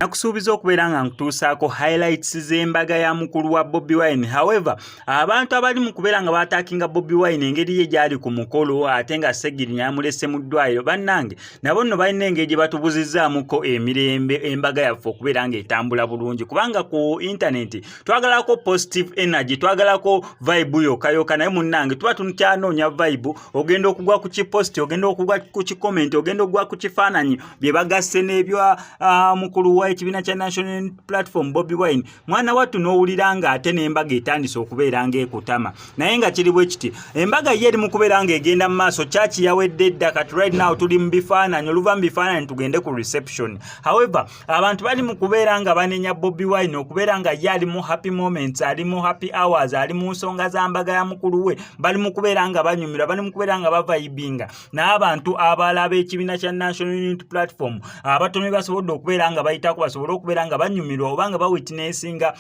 nakusuubiza okubeera nga nkutuusaako highlights z'embaga ya mukulu wa Bobi Wine. However, abantu abali mu kubeera nga baataakinga Bobi Wine engeri ye gy'ali ku mukolo ate nga Ssegirinya yamulese mu ddwaliro, bannange nabo nno balina engeri gye batubuzizaamuko emirembe embaga yaffe okubeera nga etambula bulungi, kubanga ku internet twagalako positive energy, twagalako vibe yokayoka, naye munnange tuba tukyanoonya vibe. Ogenda okugwa ku kiposti, ogenda okugwa ku kikomenti, ogenda okugwa ku kifaananyi bye bagasse n'ebyo mukulu wa ekibiina kya National Unity Platform Bobi Wine, mwana wattu n'owulira nga ate n'embaga etandise okubeera ng'ekutama. Naye nga kiri bwe kiti, embaga ye eri mu kubeera ng'egenda mu maaso, kyaki yawedde dda, kati right now tuli mu bifaananyi, oluva mu bifaananyi tugende ku reception. However, abantu bali mu kubeera nga banenya Bobi Wine okubeera nga ye ali mu happy moments, ali mu happy hours, ali mu nsonga za mbaga ya mukulu we, bali mu kubeera nga banyumira, bali mu kubeera nga bavayibinga n'abantu abalaba ekibiina kya National Unity Platform abatono basobodde okubeera nga bayitako, basobole okubeera nga banyumirwa oba nga bawitnessinga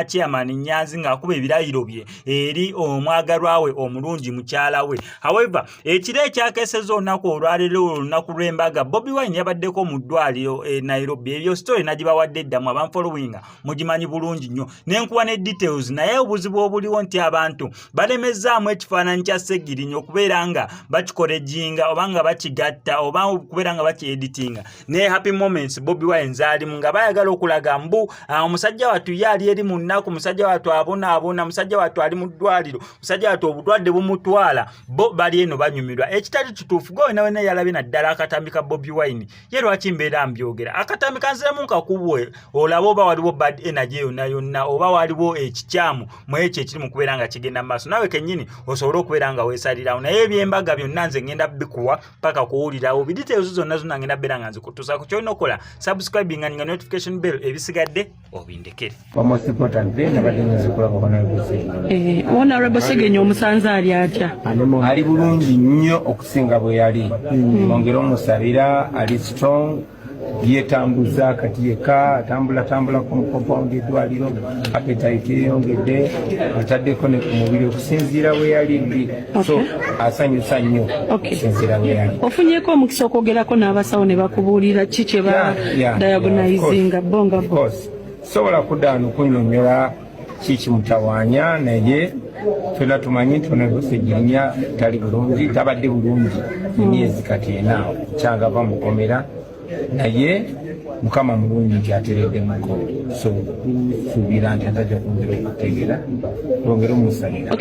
chairman Nyanzi ng'akuba ebirayiro bye eri omwagalwa we omulungi mukyala we. However, ekiro ekyakeseza olunaku olwaleero olunaku lw'embaga, Bobi Wine yabaddeko mu ddwaliro Nairobi. Ebyo story nagibawadde eddamu abanfollowinga mugimanyi bulungi nnyo, nenkuwa ne details, naye obuzibu obuliwo nti abantu balemezzaamu ekifaananyi kya Ssegirinya okubeera nga bakikoleginga oba nga bakigatta oba okubeera nga bakieditinga ne happy moments Bobi Wine zaalimu, nga bayagala okulaga mbu omusajja wattu ye ali eri mu nnaku, musajja wattu abonaabona, musajja wattu ali mu ddwaliro, musajja wattu obulwadde bumutwala, bo bali eno banyumirwa. Ekitali kituufu gwe wena yalabye naddala akatambi ka Bobi Wine, ye lwaki mbeera mbyogera akatambi kanziramu nkakubwe olaba oba waliwo bad energy yonna oba waliwo ekikyamu mu ekyo ekiri mu kubeera nga kigenda mu maaso, nawe kennyini osobole okubeera nga weesalirawo. Naye ebyembaga byonna nze ngenda bikuwa paka kuwulirawo bidetails zonna ngenda beera nga nzikutuusa ku kyolina okola subscribing nga notification bell ebisigadde obindekere. Honorable Ssegirinya omusanze ali atya? Ali bulungi nnyo okusinga bwe yali. Ongera omusabira, ali strong, yetambuza kati yeka atambula ku compound eddwaliro, appetite yeyongedde, ataddeko ne ku mubiri okusinziira we yali. So asanyusa nnyo okusinziira we yali. Ofunyeeko omukisa okwogerako n'abasawo ne bakubuulira ki kye ba diagonizinga bonga bo? Sobola kuddaano kunnyonnyola kiki mutawaanya, naye ffenna tumanyi nti Honorable Ssegirinya tali bulungi, tabadde bulungi emyezi kati ena kyanga bamukomera, naye Mukama mulungi nti ateredde muko. So tusuubira nti atajja kwongera okutegeera, twongere omusalira.